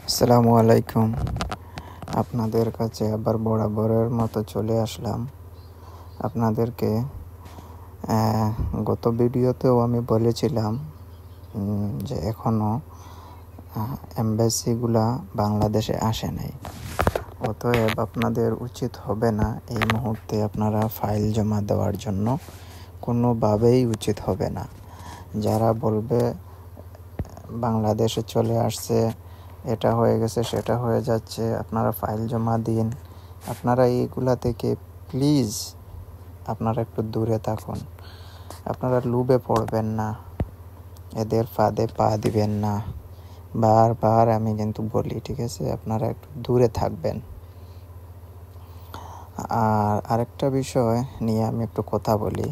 আসসালামু আলাইকুম। আপনাদের কাছে আবার বরাবরের মতো চলে আসলাম। আপনাদেরকে গত ভিডিওতেও আমি বলেছিলাম যে এখনও এম্বাসিগুলা বাংলাদেশে আসে নাই। অতএব আপনাদের উচিত হবে না এই মুহূর্তে আপনারা ফাইল জমা দেওয়ার জন্য, কোনোভাবেই উচিত হবে না। যারা বলবে বাংলাদেশে চলে আসছে, এটা হয়ে গেছে, সেটা হয়ে যাচ্ছে, আপনারা ফাইল জমা দিন, আপনারা এইগুলা থেকে প্লিজ আপনারা একটু দূরে থাকুন। আপনারা লুবে পড়বেন না, এদের ফাঁদে পা দিবেন না। বারবার আমি কিন্তু বলি, ঠিক আছে? আপনারা একটু দূরে থাকবেন। আর আরেকটা বিষয় নিয়ে আমি একটু কথা বলি।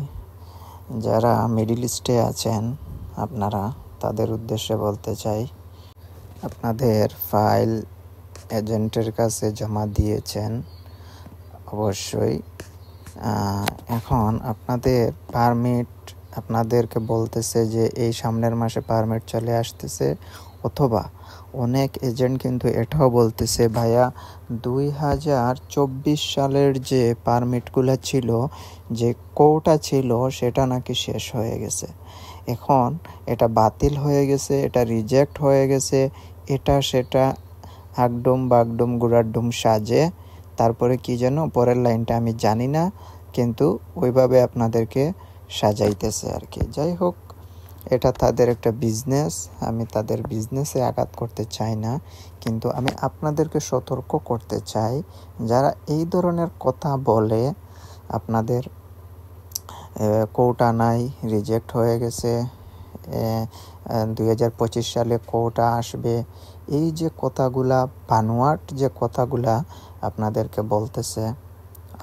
যারা মিডল ইস্টে আছেন আপনারা, তাদের উদ্দেশ্যে বলতে চাই, আপনাদের ফাইল এজেন্টের কাছে জমা দিয়েছেন অবশ্যই। এখন আপনাদের পারমিট আপনাদেরকে বলতেছে যে এই সামনের মাসে পারমিট চলে আসতেছে, অথবা অনেক এজেন্ট কিন্তু এটাও বলতেছে, ভাইয়া 2024 সালের যে পারমিটগুলো ছিল, যে কোটা ছিল, সেটা নাকি শেষ হয়ে গেছে, এখন এটা বাতিল হয়ে গেছে, এটা রিজেক্ট হয়ে গেছে, এটা সেটা আগডুম বাগডুম গুড়াডুম সাজে। তারপরে কি যেন পরের লাইনটা আমি জানি না, কিন্তু ওইভাবে আপনাদেরকে সাজাইতেছে আর কি। যাই হোক, এটা তাদের একটা বিজনেস, আমি তাদের বিজনেসে আঘাত করতে চাই না, কিন্তু আমি আপনাদেরকে সতর্ক করতে চাই, যারা এই ধরনের কথা বলে, আপনাদের কোটা নাই, রিজেক্ট হয়ে গেছে, 2025 সালে কোটা আসবে, এই যে কথাগুলা, বানোয়াট যে কথাগুলা আপনাদেরকে বলতেছে,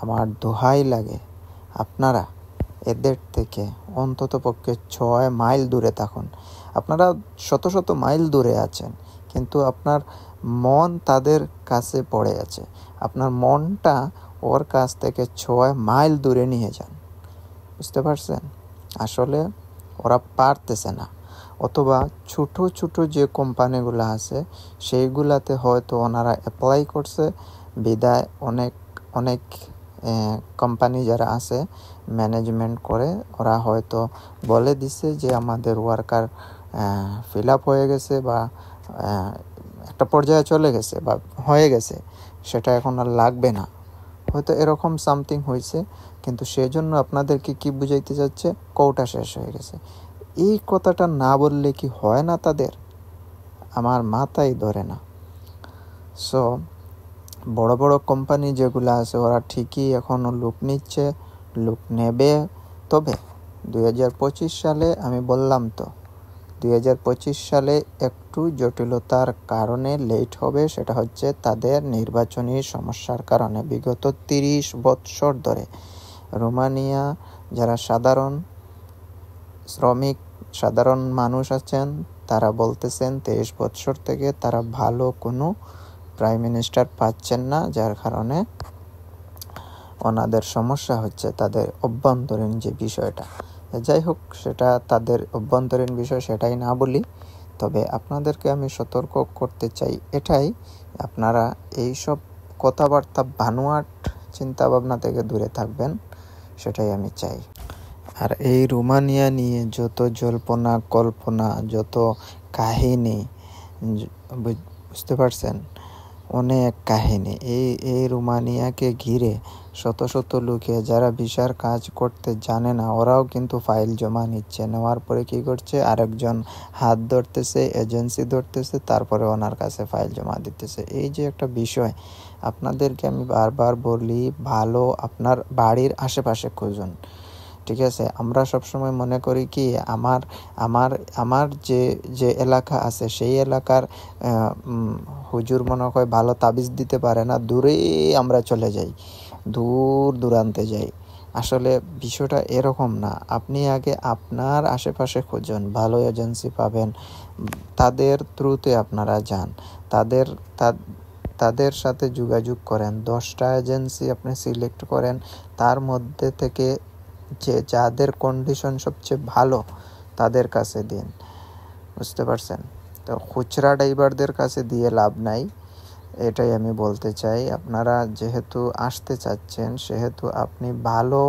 আমার দোহাই লাগে, আপনারা এদের থেকে অন্তত পক্ষে 6 মাইল দূরে থাকুন। আপনারা শত শত মাইল দূরে আছেন, কিন্তু আপনার মন তাদের কাছে পড়ে আছে। আপনার মনটা ওর কাছ থেকে 6 মাইল দূরে নিয়ে যান। বুঝতে পারছেন? আসলে ওরা পারতেছে না, অথবা ছোট ছোট যে কোম্পানিগুলো আছে সেইগুলাতে হয়তো ওনারা অ্যাপ্লাই করছে বিদায় অনেক অনেক কোম্পানি যারা আছে ম্যানেজমেন্ট করে, ওরা হয়তো বলে দিছে যে আমাদের ওয়ার্কার ফিল আপ হয়ে গেছে, বা একটা পর্যায়ে চলে গেছে বা হয়ে গেছে, সেটা এখন আর লাগবে না, হয়তো এরকম সামথিং হয়েছে। কিন্তু সেজন্য আপনাদেরকে কি বুঝাইতে যাচ্ছে, কোটা শেষ হয়ে গেছে। এই কথাটা না বললে কি হয় না তাদের? আমার মাথায় ধরে না। সো বড় বড় কোম্পানি যেগুলো আছে, ওরা ঠিকই এখনও লোক নিচ্ছে, লোক নেবে। তবে 2025 সালে আমি বললাম তো, 2025 সালে একটু জটিলতার কারণে লেট হবে। সেটা হচ্ছে তাদের নির্বাচনী সমস্যার কারণে। বিগত 30 বৎসর ধরে রোমানিয়া যারা সাধারণ শ্রমিক, সাধারণ মানুষ আছেন, তারা বলতেছেন 23 বৎসর থেকে তারা ভালো কোনো প্রাইম মিনিস্টার পাচ্ছেন না, যার কারণে ওনাদের সমস্যা হচ্ছে তাদের অভ্যন্তরীণ যে বিষয়টা। যাই হোক, সেটা তাদের অভ্যন্তরীণ বিষয়, সেটাই না বলি। তবে আপনাদেরকে আমি সতর্ক করতে চাই এটাই, আপনারা এইসব কথাবার্তা, বানোয়াট চিন্তাভাবনা থেকে দূরে থাকবেন, সেটাই আমি চাই। আর এই রোমানিয়া নিয়ে যত জল্পনা কল্পনা, যত কাহিনী, বুঝতে পারছেন, অনেক কাহিনী এই রোমানিয়াকে ঘিরে শত শত লোকে যারা ভিসার কাজ করতে জানে না, ওরাও কিন্তু ফাইল জমা নিচ্ছে। নেওয়ার পরে কি করছে, আরেকজন হাত ধরতেছে, এজেন্সি ধরতেছে, তারপরে ওনার কাছে ফাইল জমা দিতেছে। এই যে একটা বিষয়, আপনাদেরকে আমি বারবার বলি, ভালো আপনার বাড়ির আশেপাশে খুঁজুন, ঠিক আছে? আমরা সবসময় মনে করি কি, আমার আমার আমার যে যে এলাকা আছে সেই এলাকার হুজুর মনে হয় ভালো তাবিজ দিতে পারে না, দূরে আমরা চলে যাই, দূর দূরান্তে যাই। আসলে বিষয়টা এরকম না। আপনি আগে আপনার আশেপাশে খুঁজুন, ভালো এজেন্সি পাবেন, তাদের থ্রুতে আপনারা যান, তাদের সাথে যোগাযোগ করেন। 10টা এজেন্সি আপনি সিলেক্ট করেন, তার মধ্যে থেকে যে যাদের কন্ডিশন সবচেয়ে ভালো তাদের কাছে দিন। বুঝতে পারছেন? তো খুচরা ড্রাইভারদের কাছে দিয়ে লাভ নাই, এটাই আমি বলতে চাই। আপনারা যেহেতু আসতে চাচ্ছেন সেহেতু আপনি ভালো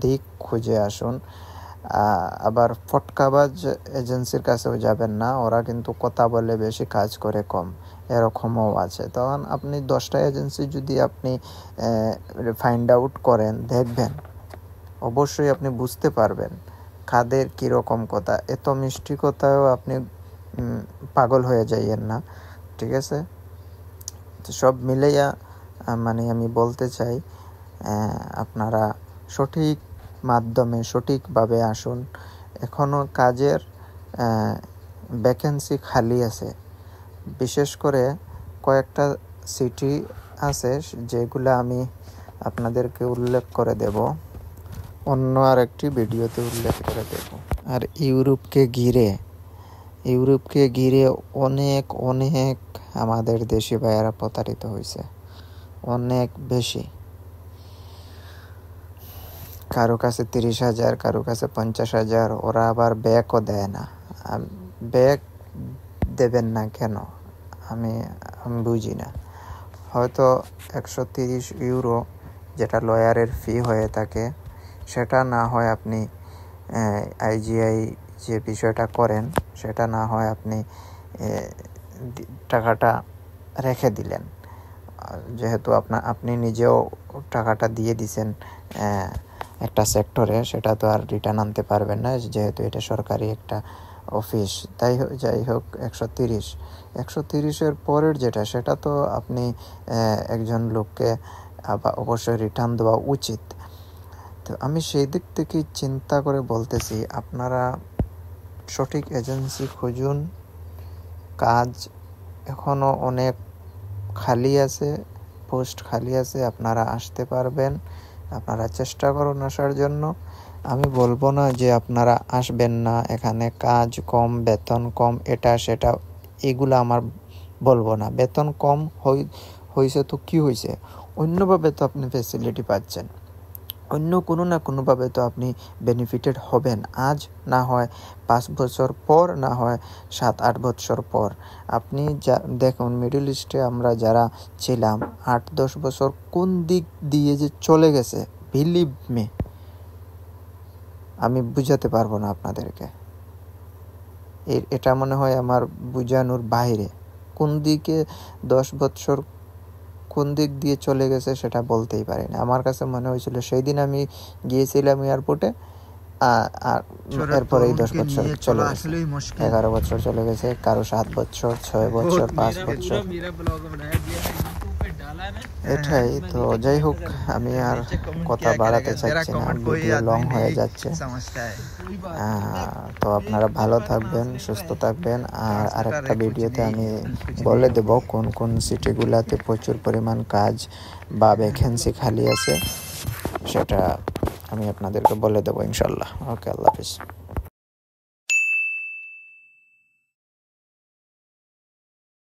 দিক খুঁজে আসুন। আবার ফটকাবাজ এজেন্সির কাছেও যাবেন না, ওরা কিন্তু কথা বলে বেশি, কাজ করে কম, এরকমও আছে। তখন আপনি 10টা এজেন্সি যদি আপনি ফাইন্ড আউট করেন, দেখবেন, অবশ্যই আপনি বুঝতে পারবেন কাদের কীরকম কথা। এত মিষ্টি কথাও আপনি পাগল হয়ে যাইয়েন না, ঠিক আছে? তো সব মিলেইয়া মানে আমি বলতে চাই, আপনারা সঠিক মাধ্যমে সঠিকভাবে আসুন। এখনও কাজের ভ্যাকেন্সি খালি আছে, বিশেষ করে কয়েকটা সিটি আছে যেগুলো আমি আপনাদেরকে উল্লেখ করে দেব, অন্য আরেকটি ভিডিওতে উল্লেখ করে দেব। আর ইউরোপকে ঘিরে অনেক অনেক আমাদের দেশি ভাইয়েরা প্রতারিত হয়েছে, অনেক বেশি। কারো কাছে 30,000, কারো কাছে 50,000, ওরা আবার ব্যাকও দেয় না। ব্যাক দেবেন না কেন আমি বুঝি না। হয়তো 130 ইউরো যেটা লয়ারের ফি হয়ে থাকে, সেটা না হয় আপনি আইজিআই যে বিষয়টা করেন, সেটা না হয় আপনি টাকাটা রেখে দিলেন, যেহেতু আপনি নিজেও টাকাটা দিয়ে দিছেন একটা সেক্টরে, সেটা তো আর রিটার্ন আনতে পারবেন না, যেহেতু এটা সরকারি একটা অফিস। যাই হোক 130-130-এর পরের যেটা, সেটা তো আপনি একজন লোককে অবশ্যই রিটার্ন দেওয়া উচিত। তো আমি সেই দিক থেকে চিন্তা করে বলতেছি, আপনারা সঠিক এজেন্সি খুঁজুন। কাজ এখনও অনেক খালি আছে, পোস্ট খালি আছে, আপনারা আসতে পারবেন। আপনারা চেষ্টা করুন আসার জন্য। আমি বলবো না যে আপনারা আসবেন না, এখানে কাজ কম, বেতন কম, এটা সেটা, এগুলো আমার বলবো না। বেতন কম হয়েছে তো কি হয়েছে, অন্যভাবে তো আপনি ফ্যাসিলিটি পাচ্ছেন, অন্য কোনো না কোনোভাবে তো আপনি বেনিফিটেড হবেন। আজ না হয় 5 বছর পর, না হয় 7-8 বছর পর। আপনি দেখুন, মিডল ইস্টে আমরা যারা ছিলাম 8-10 বছর কোন দিক দিয়ে যে চলে গেছে, বিলিভ মি, আমি বুঝাতে পারবো না আপনাদেরকে। এটা মনে হয় আমার বুঝানোর বাইরে। কোন দিকে 10 বছর কোন দিক দিয়ে চলে গেছে সেটা বলতেই পারি না। আমার কাছে মনে হয়েছিল সেই দিন আমি গিয়েছিলাম এয়ারপোর্টে, আর এরপরেই 10 বছর চলে গেছে, 11 বছর চলে গেছে, কারো 7 বছর, 6 বছর, 5 বছর, এটাই তো। যাই হোক, আমি আর কথা বাড়াতে চাচ্ছি না, ভিডিও লং হয়ে যাচ্ছে। তো আপনারা ভালো থাকবেন, সুস্থ থাকবেন। আর আরেকটা ভিডিওতে আমি বলে দেব কোন কোন সিটিগুলোতে প্রচুর পরিমাণ কাজ বা ভ্যাকেন্সি খালি আছে, সেটা আমি আপনাদেরকে বলে দেবো ইনশাল্লাহ। ওকে, আল্লাহ হাফিজ।